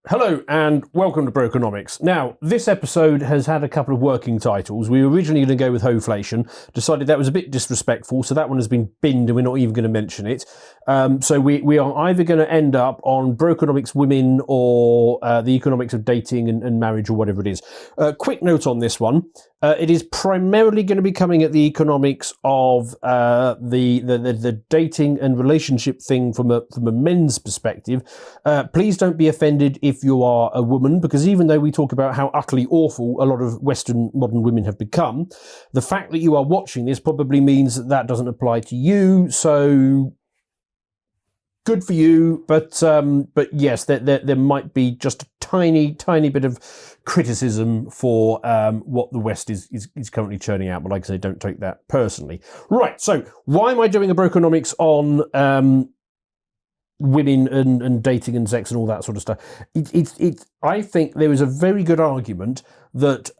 Hello and welcome to Brokenomics. Now, this episode has had a couple of working titles. We were originally going to go with Hoflation, decided that was a bit disrespectful, so that one has been binned and we're not even going to mention it. So we are either going to end up on Brokenomics Women or the Economics of Dating and Marriage or whatever it is. Quick note on this one. It is primarily going to be coming at the economics of the dating and relationship thing from a men's perspective. Please don't be offended if you are a woman, because even though we talk about how utterly awful a lot of Western modern women have become, the fact that you are watching this probably means that doesn't apply to you. So good for you, but yes, there might be just a tiny bit of criticism for what the West is currently churning out. But like I say, don't take that personally. Right. So why am I doing a Brokenomics on women and dating and sex and all that sort of stuff? I think there is a very good argument that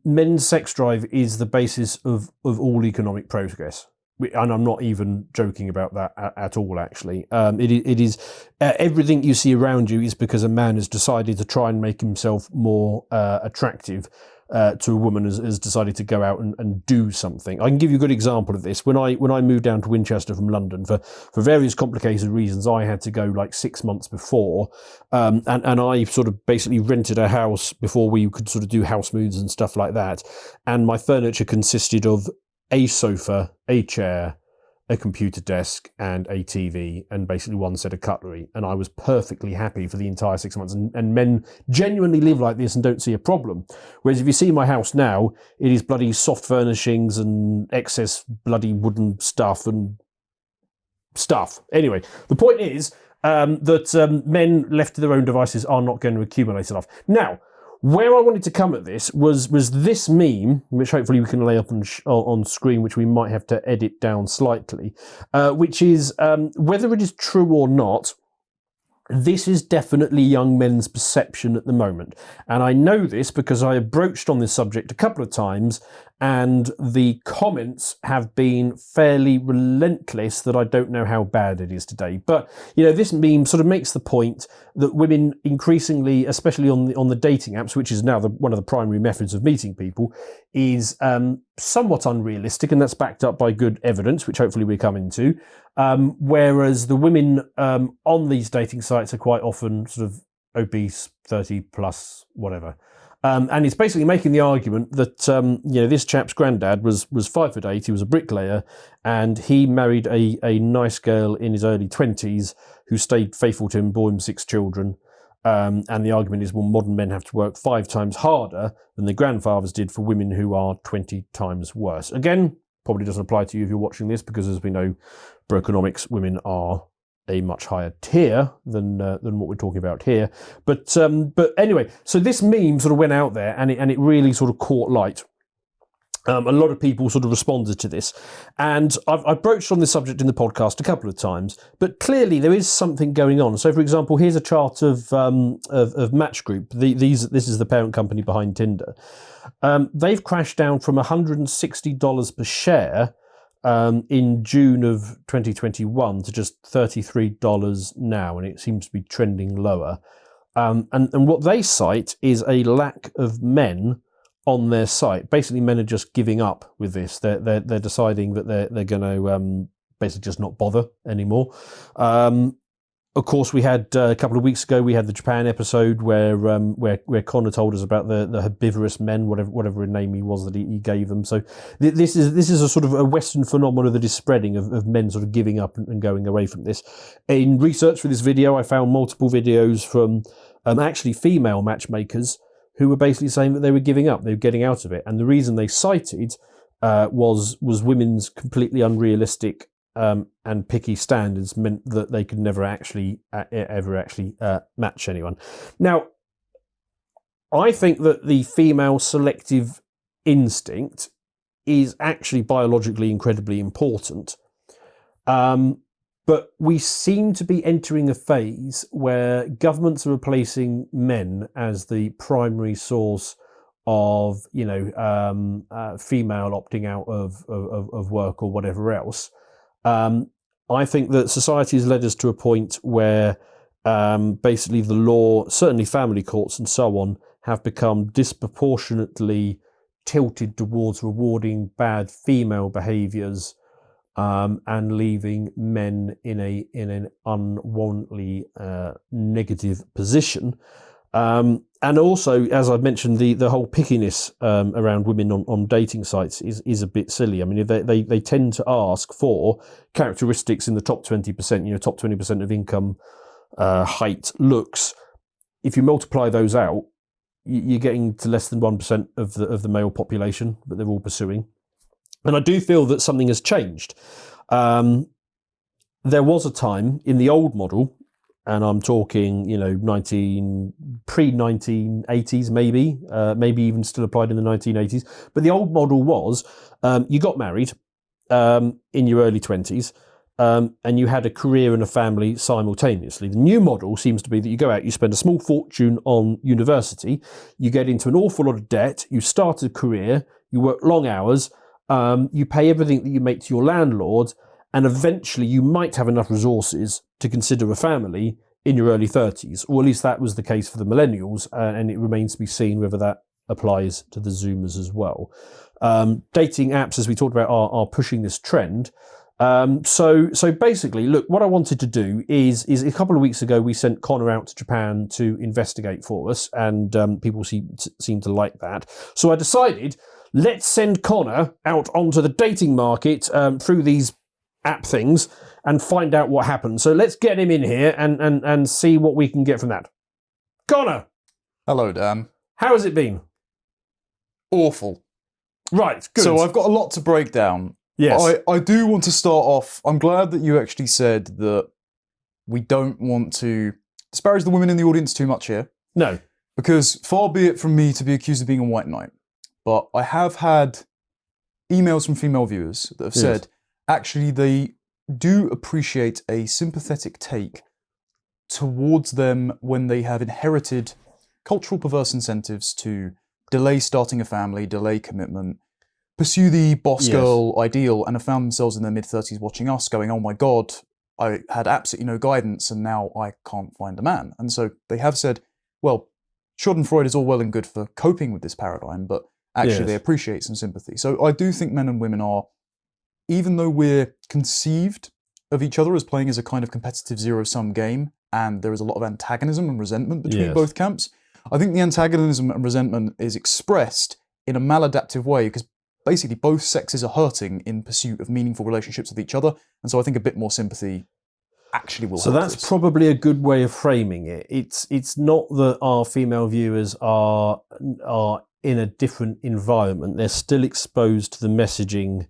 men's sex drive is the basis of all economic progress. And I'm not even joking about that at all, actually. It is everything you see around you is because a man has decided to try and make himself more attractive to a woman, has decided to go out and do something. I can give you a good example of this. When I moved down to Winchester from London, for various complicated reasons, I had to go like 6 months before, and I sort of basically rented a house before we could sort of do house moves and stuff like that. And my furniture consisted of a sofa, a chair, a computer desk, and a TV, and basically one set of cutlery. And I was perfectly happy for the entire 6 months. And men genuinely live like this and don't see a problem. Whereas if you see my house now, it is bloody soft furnishings and excess bloody wooden stuff and stuff. Anyway, the point is that men left to their own devices are not going to accumulate enough. Now, where I wanted to come at this was this meme, which hopefully we can lay up on screen, which we might have to edit down slightly, which is whether it is true or not, this is definitely young men's perception at the moment. And I know this because I have broached on this subject a couple of times, and the comments have been fairly relentless that I don't know how bad it is today. But, you know, this meme sort of makes the point that women increasingly, especially on the dating apps, which is now one of the primary methods of meeting people, is somewhat unrealistic, and that's backed up by good evidence, which hopefully we come into. Whereas the women on these dating sites are quite often sort of obese, 30 plus, whatever. And it's basically making the argument that this chap's granddad was 5'8", he was a bricklayer, and he married a nice girl in his early 20s who stayed faithful to him, bore him 6 children. And the argument is, well, modern men have to work 5 times harder than their grandfathers did for women who are 20 times worse. Again, probably doesn't apply to you if you're watching this, because as we know, Brokenomics women are a much higher tier than what we're talking about here. But anyway, so this meme sort of went out there, and it really sort of caught light. A lot of people sort of responded to this, and I've broached on this subject in the podcast a couple of times, but clearly there is something going on. So, for example, here's a chart of Match Group. This is the parent company behind Tinder. They've crashed down from $160 per share in June of 2021 to just $33 now, and it seems to be trending lower. And what they cite is a lack of men on their site. Basically, men are just giving up with this. They're deciding that they're going to basically just not bother anymore. Of course, we had a couple of weeks ago, we had the Japan episode where Connor told us about the herbivorous men, whatever name he was that he gave them. So this is a sort of a Western phenomenon that is spreading of men sort of giving up and going away from this. In research for this video, I found multiple videos from actually female matchmakers who were basically saying that they were giving up, they were getting out of it, and the reason they cited was women's completely unrealistic and picky standards meant that they could never actually match anyone. Now, I think that the female selective instinct is actually biologically incredibly important. But we seem to be entering a phase where governments are replacing men as the primary source of, female opting out of work or whatever else. I think that society has led us to a point where basically the law, certainly family courts and so on, have become disproportionately tilted towards rewarding bad female behaviours and leaving men in an unwarrantedly negative position. And also, as I've mentioned, the whole pickiness around women on dating sites is a bit silly. I mean, they tend to ask for characteristics in the top 20%, top 20% of income, height, looks. If you multiply those out, you're getting to less than 1% of the male population that they're all pursuing. And I do feel that something has changed. There was a time in the old model, and I'm talking, pre-1980s, maybe even still applied in the 1980s. But the old model was you got married in your early 20s, and you had a career and a family simultaneously. The new model seems to be that you go out, you spend a small fortune on university, you get into an awful lot of debt, you start a career, you work long hours, you pay everything that you make to your landlord, and eventually you might have enough resources to consider a family in your early 30s, or at least that was the case for the millennials, and it remains to be seen whether that applies to the Zoomers as well. Dating apps, as we talked about, are pushing this trend. So basically, look, what I wanted to do is a couple of weeks ago we sent Connor out to Japan to investigate for us, and people seem to like that. So I decided, let's send Connor out onto the dating market through these app things and find out what happens. So let's get him in here and see what we can get from that. Connor! Hello, Dan. How has it been? Awful. Right, good. So I've got a lot to break down. Yes. I do want to start off, I'm glad that you actually said that we don't want to disparage the women in the audience too much here. No. Because far be it from me to be accused of being a white knight, but I have had emails from female viewers that have said, actually, they do appreciate a sympathetic take towards them when they have inherited cultural perverse incentives to delay starting a family, delay commitment, pursue the boss girl ideal, and have found themselves in their mid-30s watching us going, oh my God, I had absolutely no guidance and now I can't find a man. And so they have said, well, Schadenfreude is all well and good for coping with this paradigm, but actually they appreciate some sympathy. So I do think men and women are, even though we're conceived of each other as playing as a kind of competitive zero-sum game, and there is a lot of antagonism and resentment between both camps, I think the antagonism and resentment is expressed in a maladaptive way, because basically both sexes are hurting in pursuit of meaningful relationships with each other, and so I think a bit more sympathy actually will help. So that's probably a good way of framing it. It's not that our female viewers are in a different environment. They're still exposed to the messaging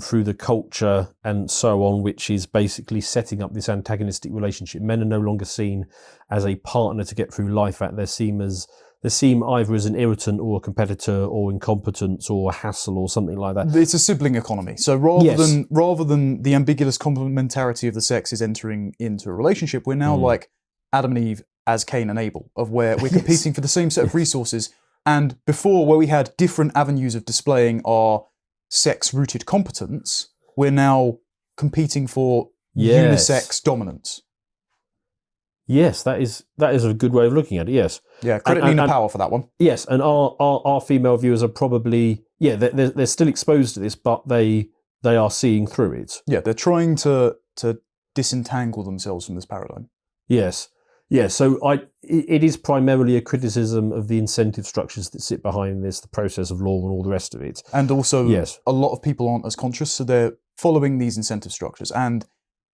through the culture and so on, which is basically setting up this antagonistic relationship. Men are no longer seen as a partner to get through life at. They're seen either as an irritant or a competitor or incompetence or a hassle or something like that. It's a sibling economy. So rather than the ambiguous complementarity of the sexes entering into a relationship, we're now like Adam and Eve as Cain and Abel, of where we're competing for the same set of resources. And before, where we had different avenues of displaying our sex-rooted competence, we're now competing for unisex dominance. Yes, that is a good way of looking at it. Yes. Yeah, credit Nina Power for that one. Yes, and our female viewers are probably they're still exposed to this, but they are seeing through it. Yeah, they're trying to disentangle themselves from this paradigm. Yes. Yeah, so it is primarily a criticism of the incentive structures that sit behind this, the process of law and all the rest of it. And also, a lot of people aren't as conscious, so they're following these incentive structures. And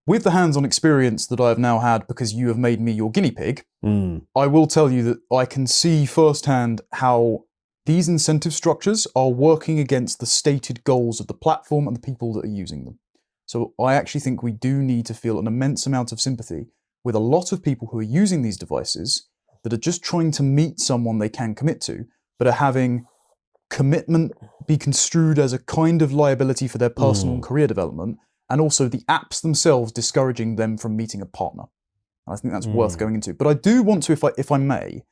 with the hands-on experience that I've now had, because you have made me your guinea pig, I will tell you that I can see firsthand how these incentive structures are working against the stated goals of the platform and the people that are using them. So I actually think we do need to feel an immense amount of sympathy with a lot of people who are using these devices that are just trying to meet someone they can commit to, but are having commitment be construed as a kind of liability for their personal and career development, and also the apps themselves discouraging them from meeting a partner. And I think that's worth going into. But I do want to, if I may,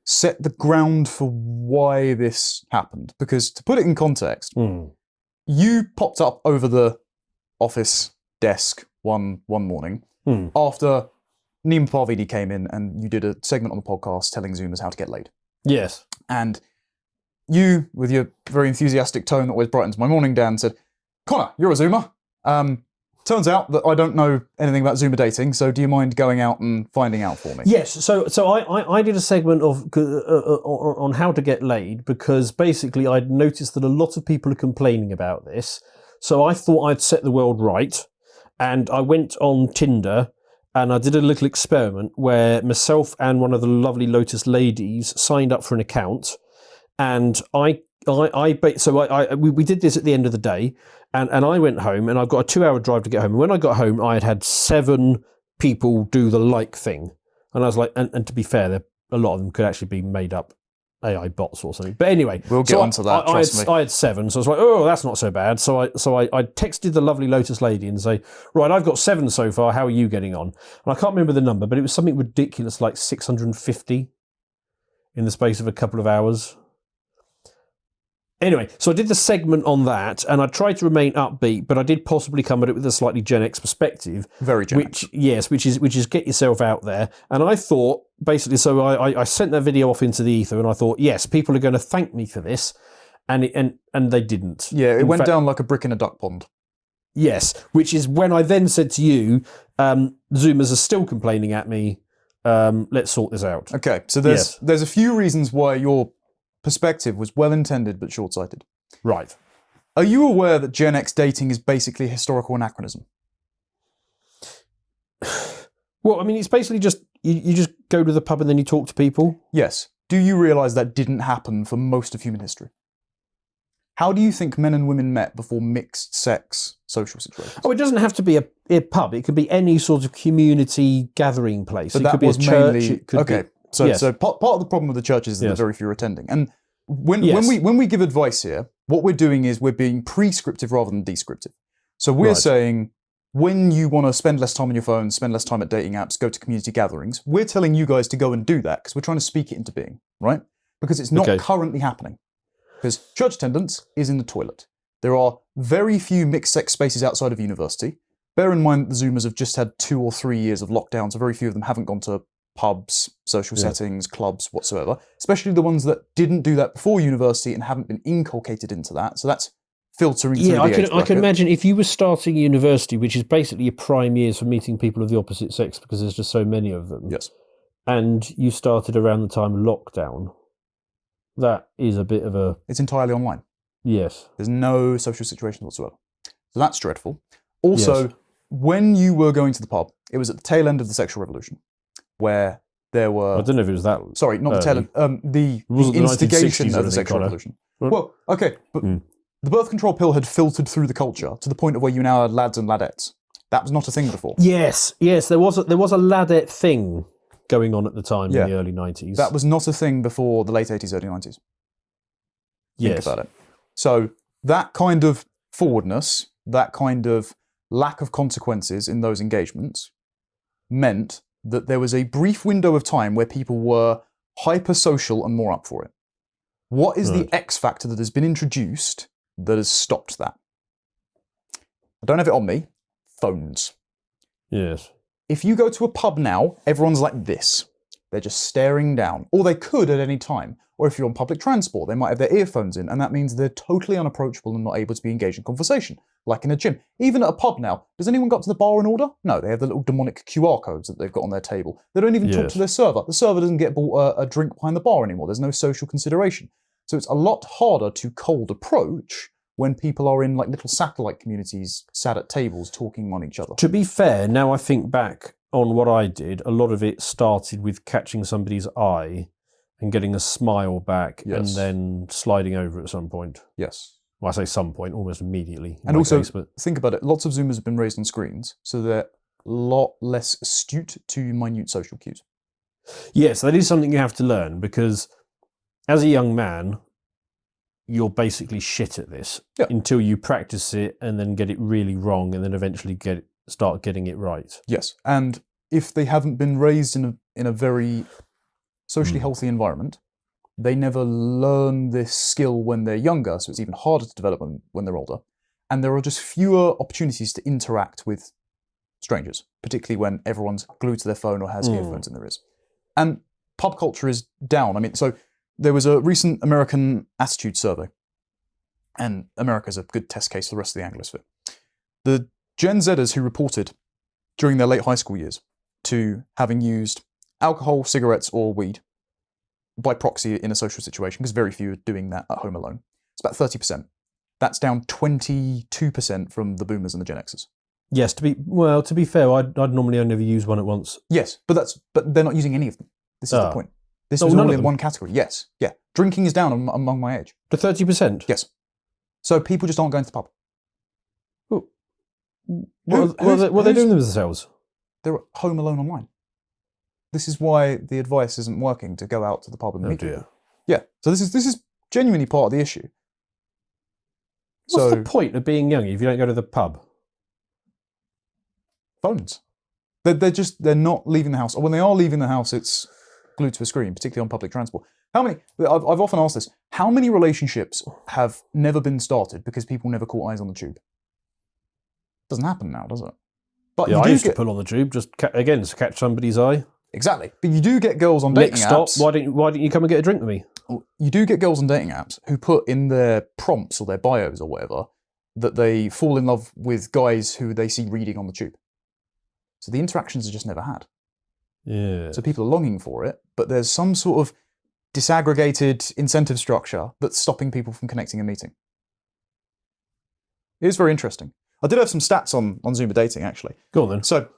set the ground for why this happened. Because to put it in context, you popped up over the office desk one morning after Nima Parvidi came in and you did a segment on the podcast telling Zoomers how to get laid. Yes. And you, with your very enthusiastic tone that always brightens my morning, Dan, said, Connor, you're a Zoomer. Turns out that I don't know anything about Zoomer dating, so do you mind going out and finding out for me? Yes, so I did a segment on how to get laid because basically I'd noticed that a lot of people are complaining about this. So I thought I'd set the world right, and I went on Tinder and I did a little experiment where myself and one of the lovely Lotus ladies signed up for an account, and we did this at the end of the day, and I went home and I've got a 2-hour drive to get home. And when I got home, I had 7 people do the like thing. And I was like, and to be fair, a lot of them could actually be made up AI bots or something. But anyway, we'll get onto that. I had 7, so I was like, oh, that's not so bad. So I texted the lovely Lotus lady and say, right, I've got 7 so far. How are you getting on? And I can't remember the number, but it was something ridiculous, like 650 in the space of a couple of hours. Anyway, so I did the segment on that, and I tried to remain upbeat, but I did possibly come at it with a slightly Gen X perspective. Very Gen X. Which is get yourself out there. And I thought, basically, so I sent that video off into the ether, and I thought, yes, people are going to thank me for this, and they didn't. Yeah, it went down like a brick in a duck pond. Yes, which is when I then said to you, Zoomers are still complaining at me. Let's sort this out. Okay, so there's a few reasons why your perspective was well-intended but short-sighted. Right. Are you aware that Gen X dating is basically a historical anachronism? Well, I mean, it's basically just, you just go to the pub and then you talk to people. Yes. Do you realise that didn't happen for most of human history? How do you think men and women met before mixed-sex social situations? Oh, it doesn't have to be a pub. It could be any sort of community gathering place. But it could be a church. It could be... So part of the problem with the church is that very few are attending. And when we give advice here, what we're doing is we're being prescriptive rather than descriptive. So we're saying, when you want to spend less time on your phone, spend less time at dating apps, go to community gatherings, we're telling you guys to go and do that because we're trying to speak it into being, right? Because it's not currently happening. Because church attendance is in the toilet. There are very few mixed-sex spaces outside of university. Bear in mind that the Zoomers have just had 2 or 3 years of lockdown, so very few of them haven't gone to pubs, social settings, clubs, whatsoever, especially the ones that didn't do that before university and haven't been inculcated into that. So that's filtering through the age bracket. I can imagine if you were starting university, which is basically your prime years for meeting people of the opposite sex because there's just so many of them. Yes. And you started around the time of lockdown, that is a bit of a... It's entirely online. Yes. There's no social situation whatsoever. So that's dreadful. Also, when you were going to the pub, it was at the tail end of the sexual revolution, where there were... I don't know if it was that... Sorry, not the tail end. The instigation of the sexual revolution. Well, okay, but the birth control pill had filtered through the culture to the point of where you now had lads and ladettes. That was not a thing before. Yes, there was a ladette thing going on at the time in the early 90s. That was not a thing before the late 80s, early 90s. Think about it. So that kind of forwardness, that kind of lack of consequences in those engagements meant that there was a brief window of time where people were hyper-social and more up for it. What is the X factor that has been introduced that has stopped that? I don't have it on me. Phones. Yes. If you go to a pub now, everyone's like this. They're just staring down. Or they could at any time. Or if you're on public transport, they might have their earphones in, and that means they're totally unapproachable and not able to be engaged in conversation, like in a gym. Even at a pub now, does anyone go up to the bar and order? No, they have the little demonic QR codes that they've got on their table. They don't even talk to their server. The server doesn't get bought a drink behind the bar anymore. There's no social consideration. So it's a lot harder to cold approach when people are in like little satellite communities, sat at tables, talking on each other. To be fair, now I think back on what I did, a lot of it started with catching somebody's eye and getting a smile back and then sliding over at some point. Yes. Well, I say some point, almost immediately. And also, think about it, lots of Zoomers have been raised on screens, so they're a lot less astute to minute social cues. Yes, that is something you have to learn, because as a young man, you're basically shit at this until you practice it and then get it really wrong and then eventually start getting it right. Yes, and if they haven't been raised in a very socially healthy environment, they never learn this skill when they're younger, so it's even harder to develop when they're older. And there are just fewer opportunities to interact with strangers, particularly when everyone's glued to their phone or has earphones in their ears. And pub culture is down. I mean, so there was a recent American attitude survey, and America's a good test case for the rest of the Anglosphere. The Gen Zers who reported during their late high school years to having used alcohol, cigarettes, or weed by proxy in a social situation, because very few are doing that at home alone. It's about 30%. That's down 22% from the boomers and the Gen Xers. Yes, to be fair, I'd normally only ever use one at once. Yes, but they're not using any of them. This is the point. This was all in one category. Yes, yeah. Drinking is down among my age. To 30%? Yes. So people just aren't going to the pub. What are they doing with themselves? They're at home alone online. This is why the advice isn't working to go out to the pub and meet people. Yeah. So this is genuinely part of the issue. What's the point of being young if you don't go to the pub? Phones. They're not leaving the house. Or when they are leaving the house, it's glued to a screen, particularly on public transport. I've often asked this, how many relationships have never been started because people never caught eyes on the tube? Doesn't happen now, does it? But yeah, I used to pull on the tube, just to catch somebody's eye. Exactly. But you do get girls on dating apps. Next stop, why don't you come and get a drink with me? You do get girls on dating apps who put in their prompts or their bios or whatever that they fall in love with guys who they see reading on the tube. So the interactions are just never had. Yeah. So people are longing for it, but there's some sort of disaggregated incentive structure that's stopping people from connecting and meeting. It is very interesting. I did have some stats on Zoomer dating, actually. Go on then. So,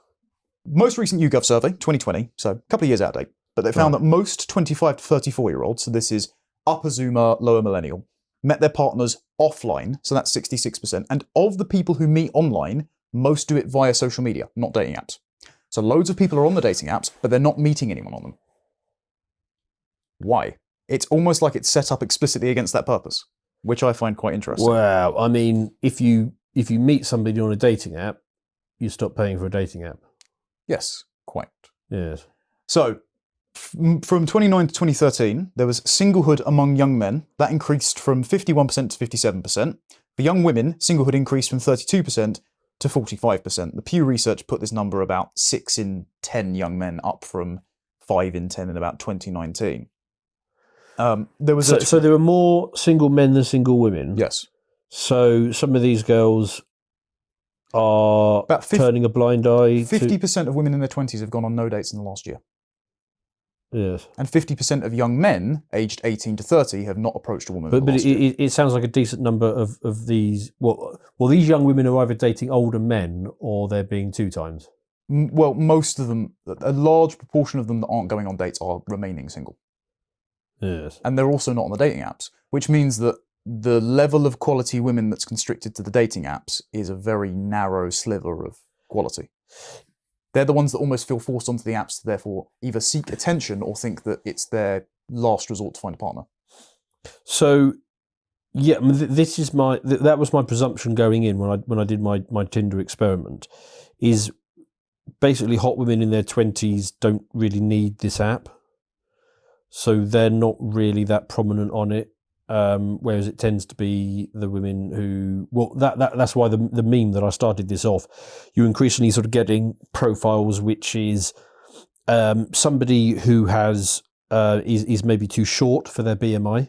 most recent YouGov survey, 2020, so a couple of years out of date, but they found that most 25 to 34-year-olds, so this is upper Zoomer, lower millennial, met their partners offline, so that's 66%, and of the people who meet online, most do it via social media, not dating apps. So loads of people are on the dating apps, but they're not meeting anyone on them. Why? It's almost like it's set up explicitly against that purpose, which I find quite interesting. Well, I mean, if you meet somebody on a dating app, you stop paying for a dating app. Yes, quite. Yes. So, from 2009 to 2013, there was singlehood among young men. That increased from 51% to 57%. For young women, singlehood increased from 32% to 45%. The Pew Research put this number about 6 in 10 young men, up from 5 in 10 in about 2019. So there were more single men than single women? Yes. So some of these girls are about turning a blind eye. 50% of women in their 20s have gone on no dates in the last year. Yes. And 50% of young men aged 18 to 30 have not approached a woman. But it sounds like a decent number of these. Well, these young women are either dating older men or they're being two times. Well, most of them, a large proportion of them that aren't going on dates are remaining single. Yes. And they're also not on the dating apps, which means that the level of quality women that's constricted to the dating apps is a very narrow sliver of quality. They're the ones that almost feel forced onto the apps to therefore either seek attention or think that it's their last resort to find a partner. So, yeah, that was my presumption going in when I did my Tinder experiment, is basically hot women in their 20s don't really need this app. So they're not really that prominent on it, whereas it tends to be the women who. Well, that's why the meme that I started this off. You're increasingly sort of getting profiles which is somebody who has is maybe too short for their BMI,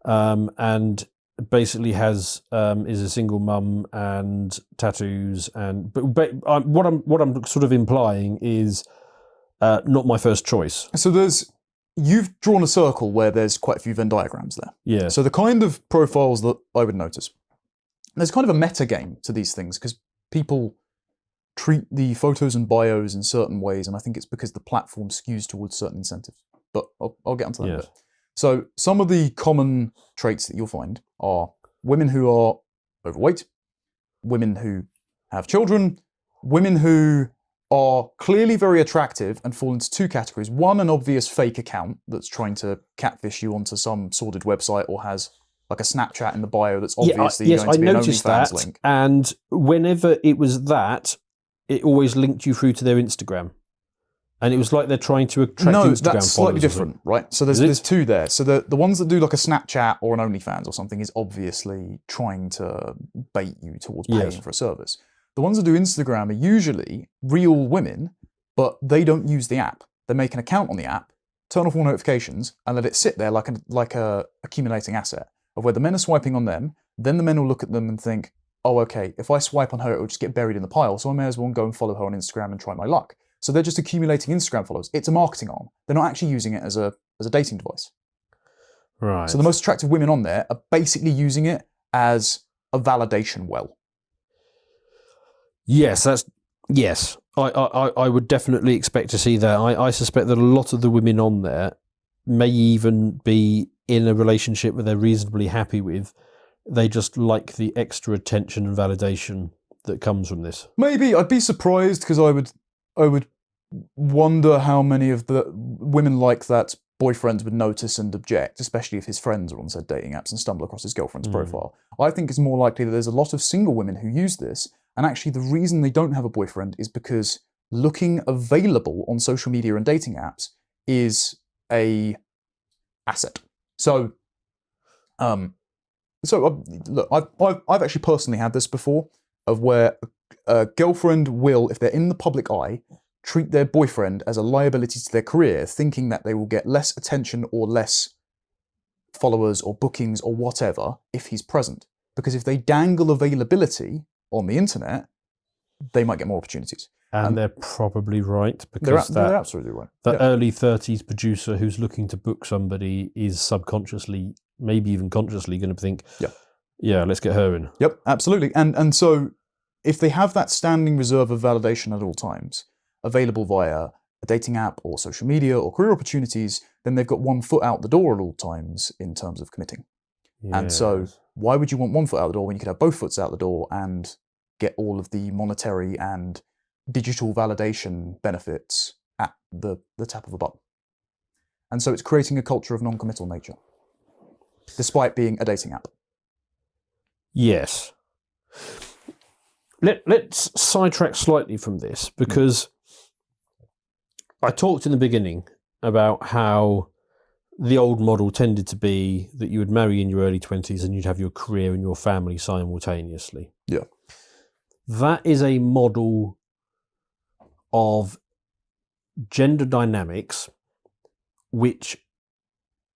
and basically is a single mum and tattoos but what I'm sort of implying is not my first choice. So you've drawn a circle where there's quite a few Venn diagrams there. Yeah. So the kind of profiles that I would notice, there's kind of a meta game to these things because people treat the photos and bios in certain ways, and I think it's because the platform skews towards certain incentives. But I'll get onto that in a bit. So some of the common traits that you'll find are women who are overweight, women who have children, women who are clearly very attractive and fall into two categories. One, an obvious fake account that's trying to catfish you onto some sordid website or has like a Snapchat in the bio that's obviously going to be an OnlyFans link. And whenever it was that, it always linked you through to their Instagram. And it was like they're trying to attract Instagram followers. No, that's slightly different, right? So there's two there. So the ones that do like a Snapchat or an OnlyFans or something is obviously trying to bait you towards paying for a service. The ones that do Instagram are usually real women, but they don't use the app. They make an account on the app, turn off all notifications, and let it sit there like a accumulating asset of where the men are swiping on them. Then the men will look at them and think, oh, okay, if I swipe on her, it will just get buried in the pile, so I may as well go and follow her on Instagram and try my luck. So they're just accumulating Instagram followers. It's a marketing arm. They're not actually using it as a dating device. Right. So the most attractive women on there are basically using it as a validation well. Yes, yes. I would definitely expect to see that. I suspect that a lot of the women on there may even be in a relationship that they're reasonably happy with. They just like the extra attention and validation that comes from this. Maybe. I'd be surprised because I would wonder how many of the women like that boyfriends would notice and object, especially if his friends are on said dating apps and stumble across his girlfriend's profile. I think it's more likely that there's a lot of single women who use this, and actually the reason they don't have a boyfriend is because looking available on social media and dating apps is a asset. So, look, I've actually personally had this before, of where a girlfriend will, if they're in the public eye, treat their boyfriend as a liability to their career, thinking that they will get less attention or less followers or bookings or whatever if he's present. Because if they dangle availability on the internet, they might get more opportunities. And they're probably right, because they're absolutely right. The early 30s producer who's looking to book somebody is subconsciously, maybe even consciously, going to think, yeah, let's get her in. Yep, absolutely. And so if they have that standing reserve of validation at all times, available via a dating app or social media or career opportunities, then they've got one foot out the door at all times in terms of committing. Yes. And so why would you want one foot out the door when you could have both foots out the door and get all of the monetary and digital validation benefits at the tap of a button? And so it's creating a culture of non-committal nature, despite being a dating app. Yes. Let's sidetrack slightly from this, because I talked in the beginning about how the old model tended to be that you would marry in your early 20s and you'd have your career and your family simultaneously. Yeah. That is a model of gender dynamics which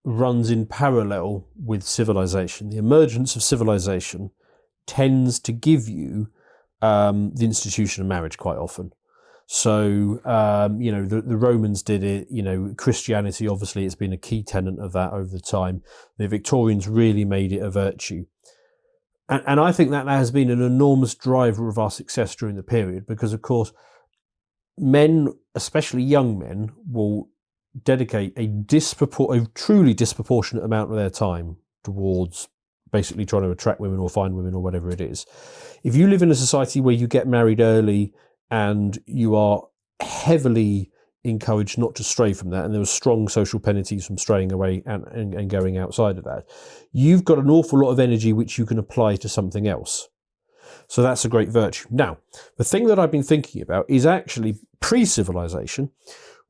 runs in parallel with civilization. The emergence of civilization tends to give you the institution of marriage quite often. So, the Romans did it, Christianity, obviously, it's been a key tenet of that over the time. The Victorians really made it a virtue. And I think that has been an enormous driver of our success during the period, because, of course, men, especially young men, will dedicate a truly disproportionate amount of their time towards basically trying to attract women or find women or whatever it is. If you live in a society where you get married early and you are heavily encouraged not to stray from that, and there are strong social penalties from straying away and going outside of that, you've got an awful lot of energy which you can apply to something else. So that's a great virtue. Now, the thing that I've been thinking about is actually pre-civilization.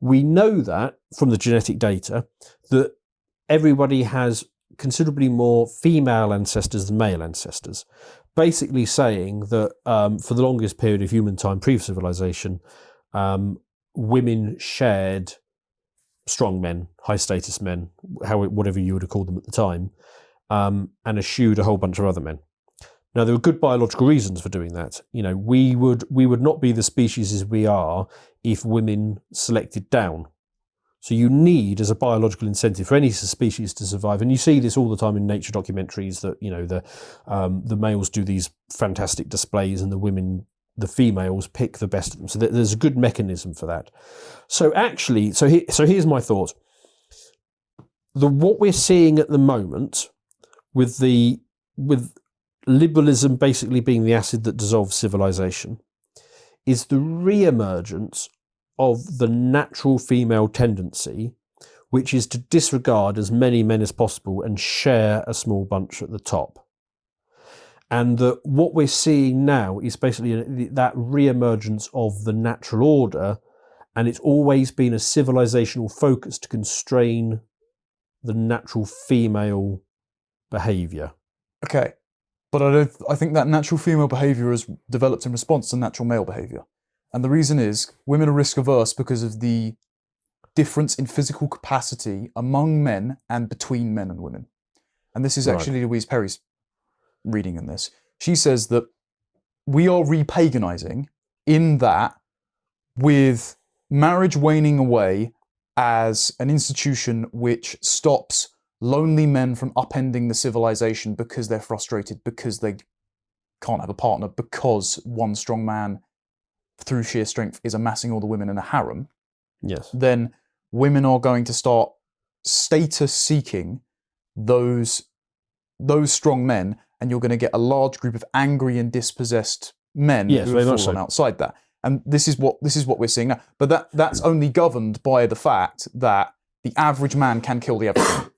We know that from the genetic data that everybody has considerably more female ancestors than male ancestors, basically saying that for the longest period of human time pre-civilization, women shared strong men, high status men, whatever you would have called them at the time, and eschewed a whole bunch of other men. Now, there were good biological reasons for doing that. We would not be the species as we are if women selected down. So you need, as a biological incentive for any species to survive, and you see this all the time in nature documentaries, that the males do these fantastic displays and the females pick the best of them. So there's a good mechanism for that. So actually, so here's my thought. What we're seeing at the moment with liberalism basically being the acid that dissolves civilization is the re-emergence of the natural female tendency, which is to disregard as many men as possible and share a small bunch at the top. And that what we're seeing now is basically that re-emergence of the natural order, and it's always been a civilizational focus to constrain the natural female behaviour. Okay. But I think that natural female behaviour has developed in response to natural male behaviour. And the reason is women are risk averse because of the difference in physical capacity among men and between men and women. And this is actually Louise Perry's reading in this. She says that we are repaganizing in that, with marriage waning away as an institution which stops lonely men from upending the civilization because they're frustrated, because they can't have a partner, because one strong man through sheer strength is amassing all the women in a harem, Yes. then women are going to start status seeking those strong men, and you're going to get a large group of angry and dispossessed men who have fallen outside that. And this is what we're seeing now. But that's only governed by the fact that the average man can kill the average woman.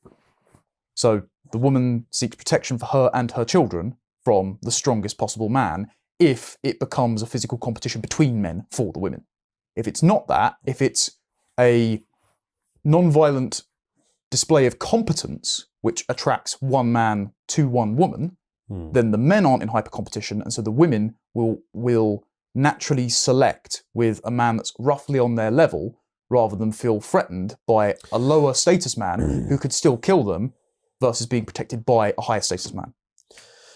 So the woman seeks protection for her and her children from the strongest possible man if it becomes a physical competition between men for the women. If it's not that, if it's a non-violent display of competence which attracts one man to one woman, then the men aren't in hyper competition, and so the women will naturally select with a man that's roughly on their level, rather than feel threatened by a lower status man who could still kill them, versus being protected by a higher status man.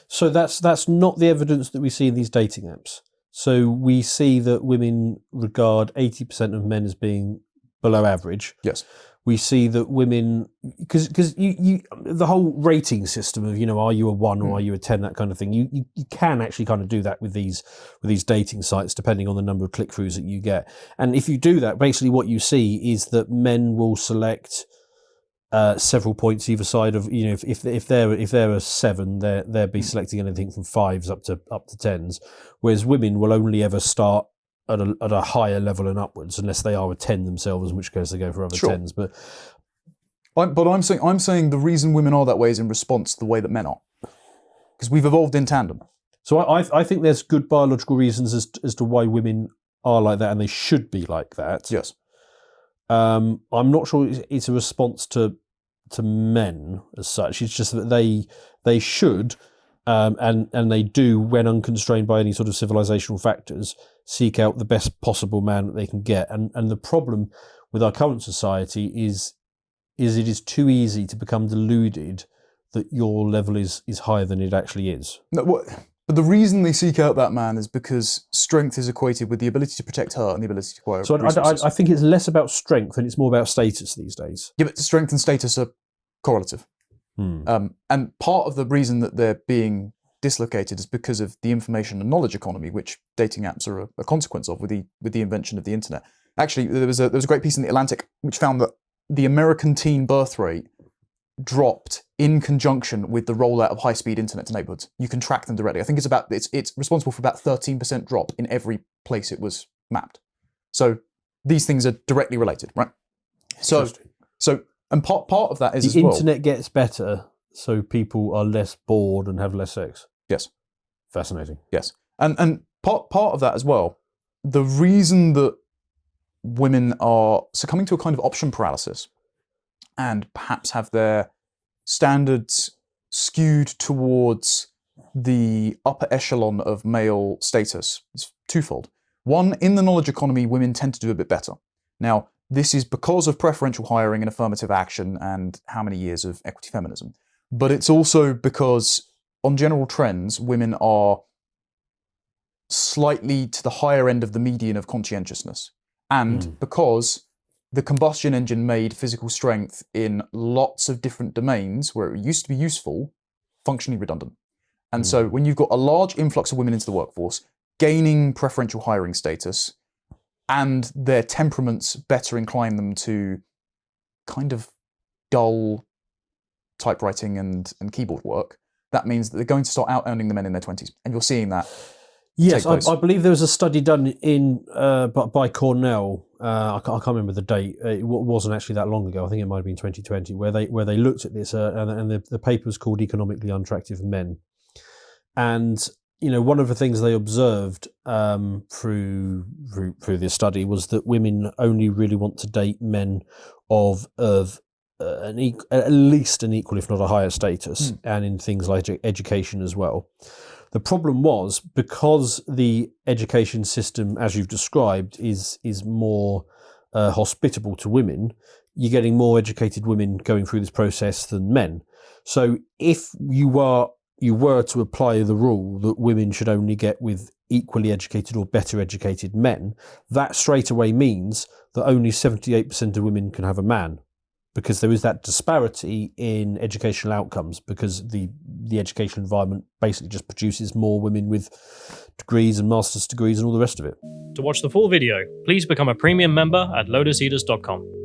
So that's not the evidence that we see in these dating apps. So we see that women regard 80% of men as being below average. Yes. We see that women, because you the whole rating system of, are you a 1 or are you a 10, that kind of thing, you can actually kind of do that with these dating sites, depending on the number of click-throughs that you get. And if you do that, basically what you see is that men will select several points either side of, if they're a 7, they'll be selecting anything from 5s up to 10s, whereas women will only ever start at a higher level and upwards, unless they are a 10 themselves, in which case they go for other 10s. But I'm saying the reason women are that way is in response to the way that men are, because we've evolved in tandem. So I think there's good biological reasons as to why women are like that, and they should be like that. Yes. I'm not sure it's a response to men as such. It's just that they should, and they do, when unconstrained by any sort of civilizational factors, seek out the best possible man that they can get. And the problem with our current society is it is too easy to become deluded that your level is higher than it actually is. No, but the reason they seek out that man is because strength is equated with the ability to protect her and the ability to acquire resources. I think it's less about strength and it's more about status these days. Yeah, but strength and status are correlative. And part of the reason that they're being dislocated is because of the information and knowledge economy, which dating apps are a consequence of with the invention of the internet. Actually, there was a great piece in The Atlantic which found that the American teen birth rate dropped in conjunction with the rollout of high-speed internet to neighborhoods. You can track them directly. I think it's responsible for about 13% drop in every place it was mapped. So these things are directly related, right? So and part of that is the internet gets better, so people are less bored and have less sex. Yes. Fascinating. Yes. And part of that as well, the reason that women are succumbing to a kind of option paralysis and perhaps have their standards skewed towards the upper echelon of male status is twofold. One, in the knowledge economy, women tend to do a bit better. Now, this is because of preferential hiring and affirmative action and how many years of equity feminism. But it's also because, on general trends, women are slightly to the higher end of the median of conscientiousness. And because the combustion engine made physical strength in lots of different domains where it used to be useful, functionally redundant. And so when you've got a large influx of women into the workforce, gaining preferential hiring status, and their temperaments better incline them to kind of dull typewriting and keyboard work, that means that they're going to start out-earning the men in their 20s. And you're seeing that. Yes, I believe there was a study done by Cornell. I can't remember the date. It wasn't actually that long ago. I think it might have been 2020, where they looked at this, and the paper was called "Economically Unattractive Men." And one of the things they observed through this study was that women only really want to date men of at least an equal, if not a higher status, and in things like education as well. The problem was, because the education system, as you've described, is more hospitable to women, you're getting more educated women going through this process than men. So if you were to apply the rule that women should only get with equally educated or better educated men, that straight away means that only 78% of women can have a man, because there is that disparity in educational outcomes, because the education environment basically just produces more women with degrees and master's degrees and all the rest of it. To watch the full video, please become a premium member at lotuseaters.com.